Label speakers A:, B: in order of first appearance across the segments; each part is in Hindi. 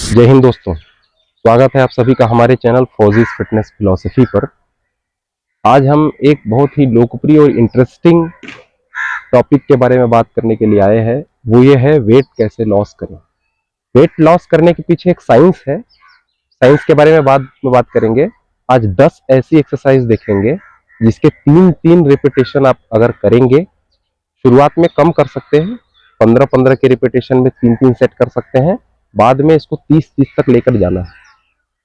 A: जय हिंद दोस्तों, स्वागत है आप सभी का हमारे चैनल फौजीज फिटनेस फिलॉसफी पर। आज हम एक बहुत ही लोकप्रिय और इंटरेस्टिंग टॉपिक के बारे में बात करने के लिए आए हैं। वो ये है वेट कैसे लॉस करें। वेट लॉस करने के पीछे एक साइंस है, साइंस के बारे में बाद में बात करेंगे। आज 10 ऐसी एक्सरसाइज देखेंगे जिसके 3-3 रिपीटेशन आप अगर करेंगे, शुरुआत में कम कर सकते हैं, 15-15 के रिपीटेशन में 3-3 सेट कर सकते हैं। बाद में इसको 30-30 तक लेकर जाना है।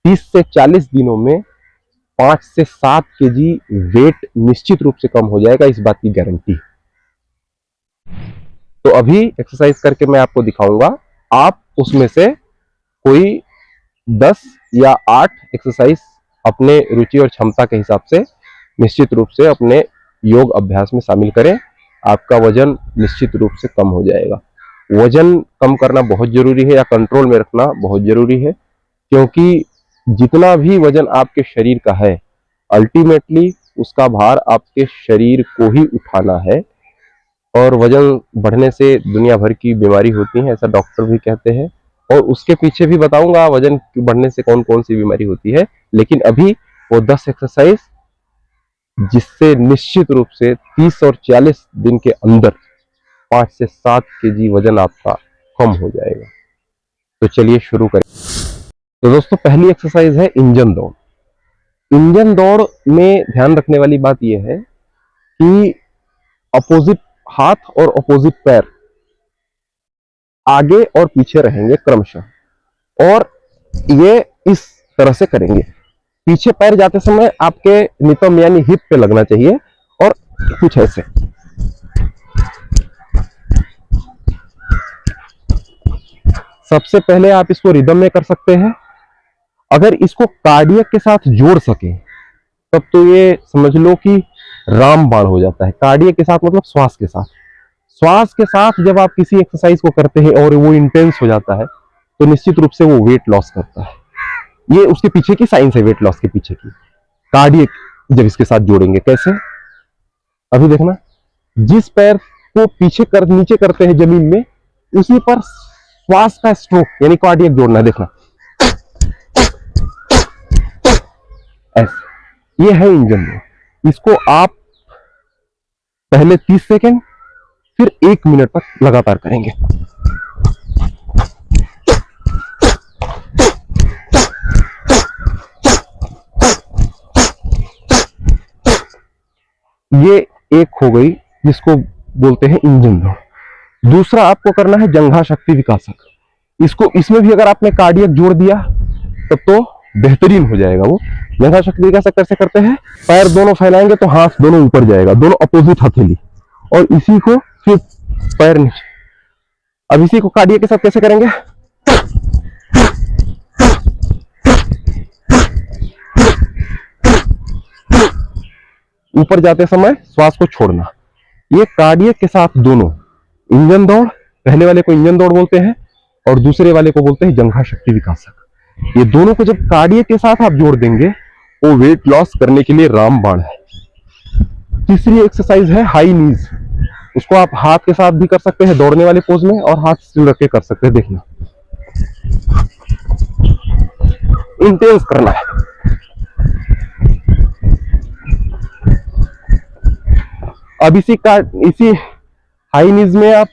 A: 30 से 40 दिनों में 5 से 7 केजी वेट निश्चित रूप से कम हो जाएगा, इस बात की गारंटी। तो अभी एक्सरसाइज करके मैं आपको दिखाऊंगा। आप उसमें से कोई 10 या 8 एक्सरसाइज अपने रुचि और क्षमता के हिसाब से निश्चित रूप से अपने योग अभ्यास में शामिल करें। आपका वजन निश्चित रूप से कम हो जाएगा। वजन कम करना बहुत जरूरी है या कंट्रोल में रखना बहुत जरूरी है, क्योंकि जितना भी वजन आपके शरीर का है, अल्टीमेटली उसका भार आपके शरीर को ही उठाना है। और वजन बढ़ने से दुनिया भर की बीमारी होती है, ऐसा डॉक्टर भी कहते हैं। और उसके पीछे भी बताऊंगा वजन बढ़ने से कौन कौन सी बीमारी होती है। लेकिन अभी वो 10 एक्सरसाइज जिससे निश्चित रूप से 30 और 40 दिन के अंदर 5 से 7 केजी वजन आपका कम हो जाएगा। तो चलिए शुरू करें। तो दोस्तों, पहली एक्सरसाइज है इंजन दौड़। इंजन दौड़ में ध्यान रखने वाली बात यह है कि अपोजिट हाथ और अपोजिट पैर आगे और पीछे रहेंगे क्रमशः, और ये इस तरह से करेंगे। पीछे पैर जाते समय आपके नितंब यानी हिप पे लगना चाहिए, और कुछ ऐसे। सबसे पहले आप इसको रिदम में कर सकते हैं। अगर इसको कार्डियक के साथ जोड़ सके तब तो ये समझ लो कि रामबाण हो जाता है। कार्डियक के साथ मतलब श्वास के साथ। श्वास के साथ जब आप किसी एक्सरसाइज को करते हैं और वो इंटेंस हो जाता है, तो निश्चित रूप से वो वेट लॉस करता है। ये उसके पीछे की साइंस है, वेट लॉस के पीछे की। कार्डियक जब इसके साथ जोड़ेंगे कैसे, अभी देखना। जिस पैर को पीछे कर नीचे करते हैं जमीन में, उसी पर श्वास का स्ट्रोक यानी कार्डियक जोड़ना है। देखना ऐसे। ये है इंजन दौड़। इसको आप पहले 30 सेकेंड फिर 1 मिनट तक लगातार करेंगे। ये एक हो गई जिसको बोलते हैं इंजन दौड़। दूसरा आपको करना है जंघा शक्ति विकासक। इसमें भी अगर आपने कार्डियक जोड़ दिया तब तो बेहतरीन हो जाएगा। वो जंघा शक्ति विकासक कैसे करते हैं, पैर दोनों फैलाएंगे तो हाथ दोनों ऊपर जाएगा, दोनों अपोजिट हथेली, और इसी को फिर पैर नीचे। अब इसी को कार्डियक के साथ कैसे करेंगे, ऊपर जाते समय श्वास को छोड़ना। ये कार्डियक के साथ दोनों इंजन दौड़, पहले वाले को इंजन दौड़ बोलते हैं और दूसरे वाले को बोलते हैं जंघा शक्ति विकासक। ये दोनों को जब कार्डियक के साथ आप जोड़ देंगे, वो वेट लॉस करने के लिए रामबाण है। तीसरी एक्सरसाइज है हाई नीज। उसको आप हाथ के साथ भी कर सकते हैं दौड़ने वाले पोज में, और हाथ स्टिल रख के कर सकते हैं। देखना, इंटेंस करना है। अब इसी हाई नीज में आप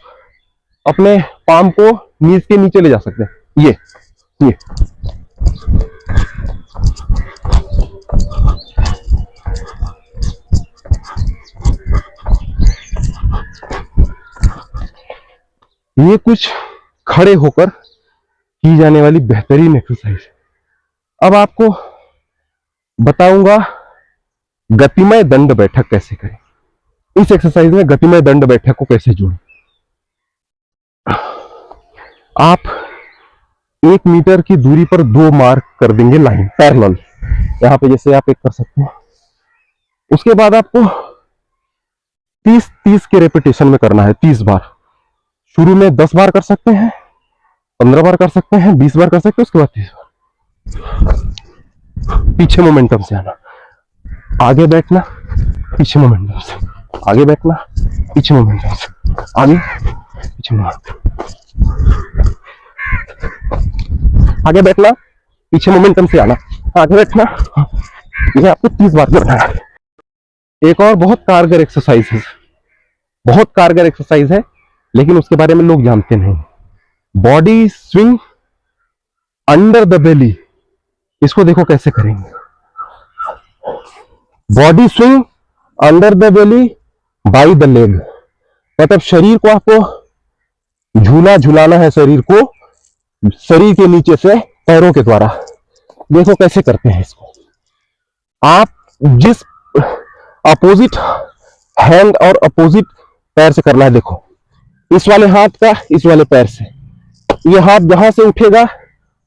A: अपने पाम को नीज के नीचे ले जा सकते हैं। ये ये कुछ खड़े होकर की जाने वाली बेहतरीन एक्सरसाइज है। अब आपको बताऊंगा गतिमय दंड बैठक कैसे करें। इस एक्सरसाइज में गतिमय दंड बैठक को कैसे जोड़ें। आप 1 मीटर की दूरी पर 2 मार्क कर देंगे लाइन पैरेलल, यहां पे जैसे आप एक कर सकते हैं। उसके बाद आपको 30-30 के रेपिटेशन में करना है, 30 बार। शुरू में 10 बार कर सकते हैं, 15 बार कर सकते हैं, 20 बार कर सकते हैं, उसके बाद 30 बार। पीछे मोमेंटम से आना, आगे बैठना, पीछे मोमेंटम से आगे बैठना, पीछे मोमेंटम से आगे, पीछे मोमेंटम। आगे बैठना, पीछे मोमेंटम से आना, आगे बैठना। ये आपको 30 बार करना है। एक और बहुत कारगर एक्सरसाइज है, बहुत कारगर एक्सरसाइज है, लेकिन उसके बारे में लोग जानते नहीं। Body swing under the belly. इसको देखो कैसे करेंगे। Body swing under the belly by the leg, मतलब शरीर को आपको झूला झुलाना है, शरीर को शरीर के नीचे से पैरों के द्वारा। देखो कैसे करते हैं इसको। आप जिस अपोजिट हैंड और अपोजिट पैर से करना है, देखो इस वाले हाथ का इस वाले पैर से। ये हाथ जहां से उठेगा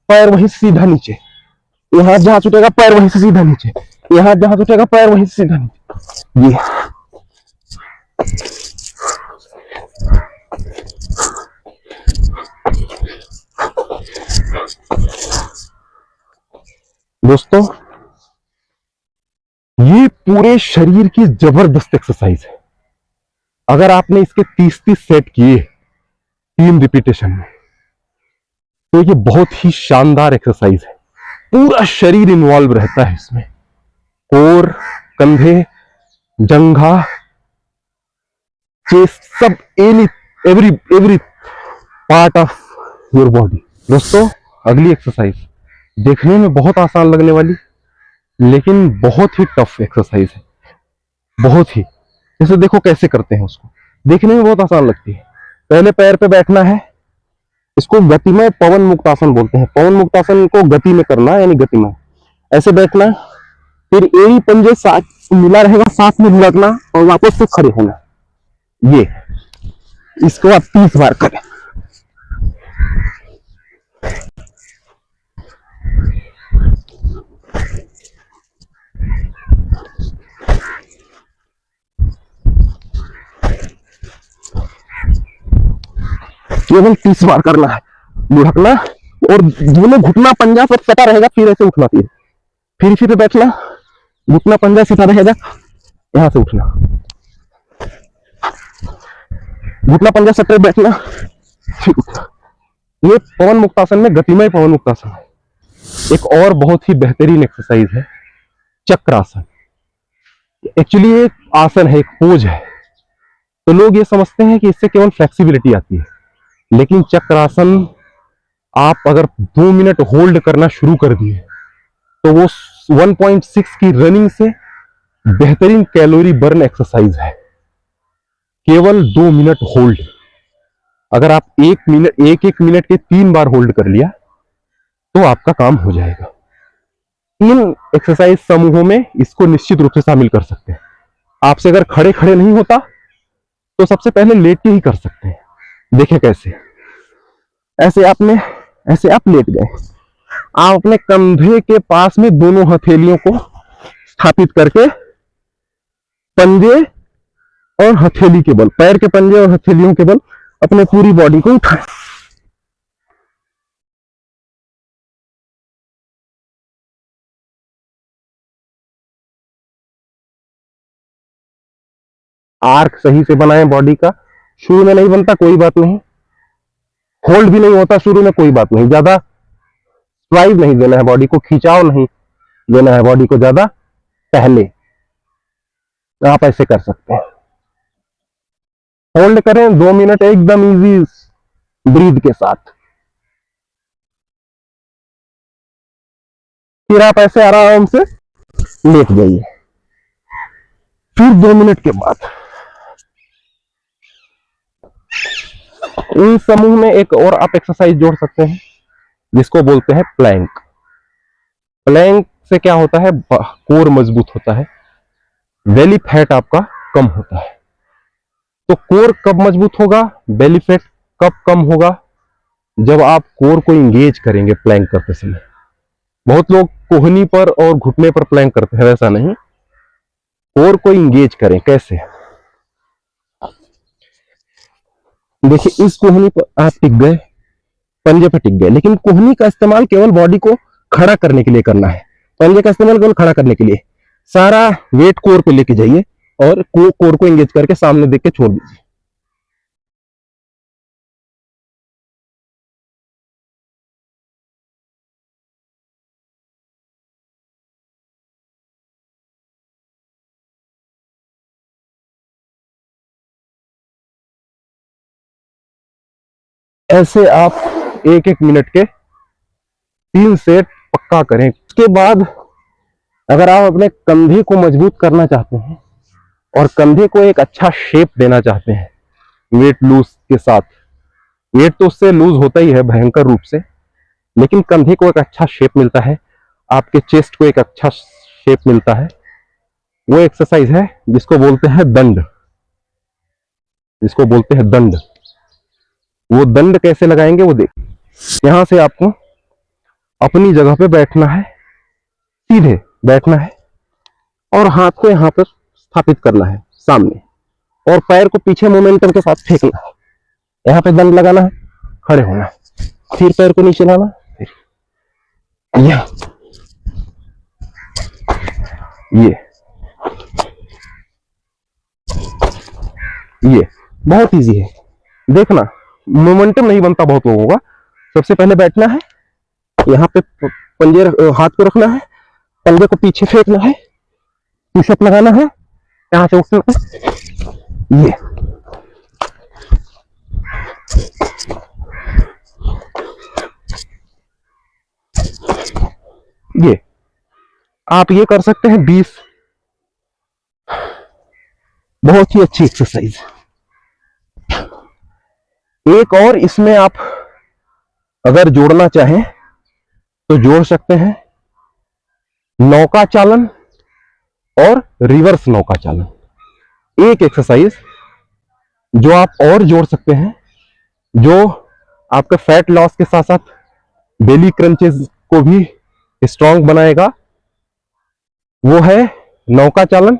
A: पैर वहीं से सीधा नीचे, ये हाथ जहां से उठेगा पैर वहीं से सीधा नीचे, ये हाथ जहां से उठेगा पैर वहीं से सीधा नीचे। ये दोस्तों, ये पूरे शरीर की जबरदस्त एक्सरसाइज है। अगर आपने इसके 30-30 सेट किए 3 रिपीटेशन में, तो ये बहुत ही शानदार एक्सरसाइज है। पूरा शरीर इन्वॉल्व रहता है इसमें, कोर, कंधे, जंघा, चेस्ट, सब every part of your body. दोस्तों, अगली एक्सरसाइज देखने में बहुत आसान लगने वाली, लेकिन बहुत ही टफ एक्सरसाइज है, बहुत ही। जैसे देखो कैसे करते हैं उसको, देखने में बहुत आसान लगती है। पहले पैर पे बैठना है, इसको गतिमय पवन मुक्तासन बोलते हैं। पवन मुक्तासन को गति में करना, यानी गतिमय ऐसे बैठना, फिर एड़ी पंजे साथ मिला रहेगा, साथ में लुढ़कना और वापस से खड़े होना। ये इसको आप 30 बार करें। केवल 30 बार करना है। लुढ़कना और दोनों घुटना पंजा पर सटा रहेगा, फिर ऐसे उठना, फिर बैठना, घुटना पंजा सीधा रहेगा, यहां से उठना, घुटना पंजा सटे बैठना, फिर उठना। ये पवन मुक्तासन में गतिमय पवन मुक्तासन है। एक और बहुत ही बेहतरीन एक्सरसाइज है चक्रासन। एक्चुअली एक आसन है, एक पोज है। तो लोग ये समझते हैं कि इससे केवल फ्लेक्सिबिलिटी आती है, लेकिन चक्रासन आप अगर 2 मिनट होल्ड करना शुरू कर दिए तो वो 1.6 की रनिंग से बेहतरीन कैलोरी बर्न एक्सरसाइज है। केवल 2 मिनट होल्ड। अगर आप 1 मिनट के 3 बार होल्ड कर लिया तो आपका काम हो जाएगा। 3 एक्सरसाइज समूहों में इसको निश्चित रूप से शामिल कर सकते हैं। आपसे अगर खड़े खड़े नहीं होता तो सबसे पहले लेट के ही कर सकते हैं। देखिए कैसे, ऐसे आप लेट गए, आप अपने कंधे के पास में दोनों हथेलियों को स्थापित करके पंजे और हथेली के बल, पैर के पंजे और हथेलियों के बल अपने पूरी बॉडी को उठाएं। आर्क सही से बनाएं बॉडी का। शुरू में नहीं बनता कोई बात नहीं, होल्ड भी नहीं होता शुरू में कोई बात नहीं, ज्यादा स्ट्राइव नहीं देना है बॉडी को, खिंचाव नहीं देना है बॉडी को ज्यादा। पहले आप ऐसे कर सकते हैं, होल्ड करें 2 मिनट एकदम इजी ब्रीथ के साथ। फिर आप ऐसे आराम से लेट जाइए। फिर 2 मिनट के बाद इस समूह में एक और आप एक्सरसाइज जोड़ सकते हैं, जिसको बोलते हैं प्लैंक। प्लैंक से क्या होता है, कोर मजबूत होता है, बेली फैट आपका कम होता है। तो कोर कब मजबूत होगा, बेली फैट कब कम होगा, जब आप कोर को इंगेज करेंगे प्लैंक करते समय। बहुत लोग कोहनी पर और घुटने पर प्लैंक करते हैं, वैसा नहीं, कोर को इंगेज करें। कैसे, देखिए इस कोहनी पर आप टिक गए, पंजे पर टिक गए, लेकिन कोहनी का इस्तेमाल केवल बॉडी को खड़ा करने के लिए करना है। पंजे का इस्तेमाल केवल खड़ा करने के लिए। सारा वेट कोर पे लेके जाइए और कोर को एंगेज करके सामने देख के छोड़ दीजिए। ऐसे आप 1-1 मिनट के 3 सेट पक्का करें। उसके बाद अगर आप अपने कंधे को मजबूत करना चाहते हैं और कंधे को एक अच्छा शेप देना चाहते हैं वेट लूज के साथ, वेट तो उससे लूज होता ही है भयंकर रूप से, लेकिन कंधे को एक अच्छा शेप मिलता है, आपके चेस्ट को एक अच्छा शेप मिलता है, वो एक्सरसाइज है जिसको बोलते हैं दंड, जिसको बोलते हैं दंड। वो दंड कैसे लगाएंगे वो देख। यहां से आपको अपनी जगह पे बैठना है, सीधे बैठना है और हाथ को यहां पर स्थापित करना है सामने, और पैर को पीछे मोमेंटम के साथ फेंकना है। यहां पे दंड लगाना है, खड़े होना है, फिर पैर को नीचे लाना, फिर ये बहुत इजी है। देखना मोमेंटम नहीं बनता बहुत लोगों का। सबसे पहले बैठना है, यहाँ पे पंजे हाथ को रखना है, पंजे को पीछे फेंकना है, पुशअप लगाना है, यहाँ से उठना है, ये आप ये कर सकते हैं 20। बहुत ही अच्छी एक्सरसाइज। एक और इसमें आप अगर जोड़ना चाहें तो जोड़ सकते हैं नौका चालन और रिवर्स नौका चालन। एक एक्सरसाइज जो आप और जोड़ सकते हैं, जो आपका फैट लॉस के साथ साथ बेली क्रंचेस को भी स्ट्रांग बनाएगा, वो है नौका चालन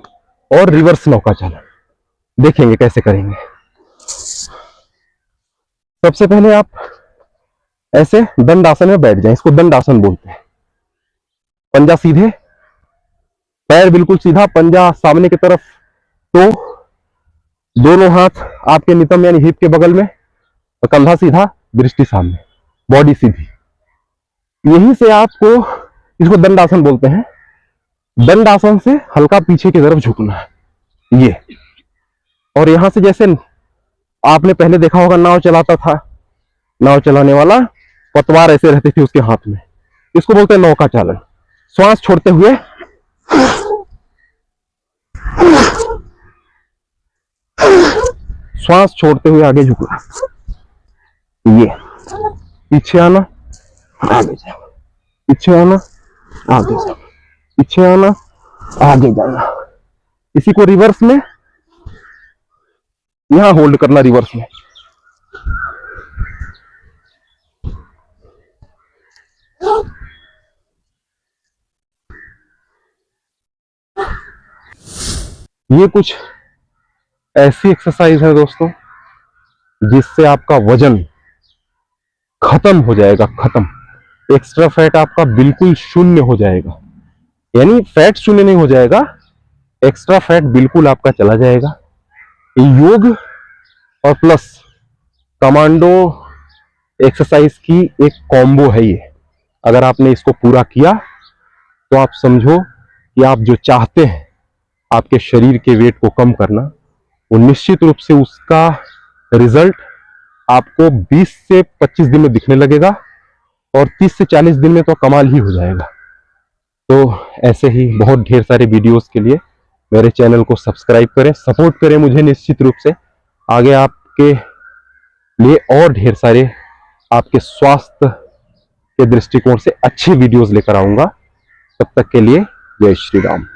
A: और रिवर्स नौका चालन। देखेंगे कैसे करेंगे। सबसे पहले आप ऐसे दंड आसन में बैठ जाएं, इसको दंड आसन बोलते हैं। पंजा सीधे, पैर बिल्कुल सीधा, पंजा सामने की तरफ, तो दोनों हाथ आपके नितंब यानी हिप के बगल में, और कंधा सीधा, दृष्टि सामने, बॉडी सीधी। यहीं से आपको, इसको दंड आसन बोलते हैं। दंड आसन से हल्का पीछे की तरफ झुकना है, ये। और यहां से जैसे आपने पहले देखा होगा नाव चलाता था, नाव चलाने वाला पतवार ऐसे रहते थे उसके हाथ में, इसको बोलते हैं नौका चालन। श्वास छोड़ते हुए श्वास छोड़ते हुए आगे झुकना, ये। पीछे आना, आगे जाना, पीछे आना, आगे जाना, पीछे आना, आगे जाना। इसी को रिवर्स में यहां होल्ड करना, रिवर्स में। ये कुछ ऐसी एक्सरसाइज है दोस्तों जिससे आपका वजन खत्म हो जाएगा, खत्म। एक्स्ट्रा फैट आपका बिल्कुल शून्य हो जाएगा, यानी फैट शून्य नहीं हो जाएगा, एक्स्ट्रा फैट बिल्कुल आपका चला जाएगा। योग और प्लस कमांडो एक्सरसाइज की एक कॉम्बो है ये। अगर आपने इसको पूरा किया तो आप समझो कि आप जो चाहते हैं आपके शरीर के वेट को कम करना, वो निश्चित रूप से उसका रिजल्ट आपको 20 से 25 दिन में दिखने लगेगा, और 30 से 40 दिन में तो कमाल ही हो जाएगा। तो ऐसे ही बहुत ढेर सारे वीडियोस के लिए मेरे चैनल को सब्सक्राइब करें, सपोर्ट करें मुझे। निश्चित रूप से आगे आपके लिए और ढेर सारे आपके स्वास्थ्य के दृष्टिकोण से अच्छे वीडियोस लेकर आऊंगा। तब तक के लिए जय श्री राम।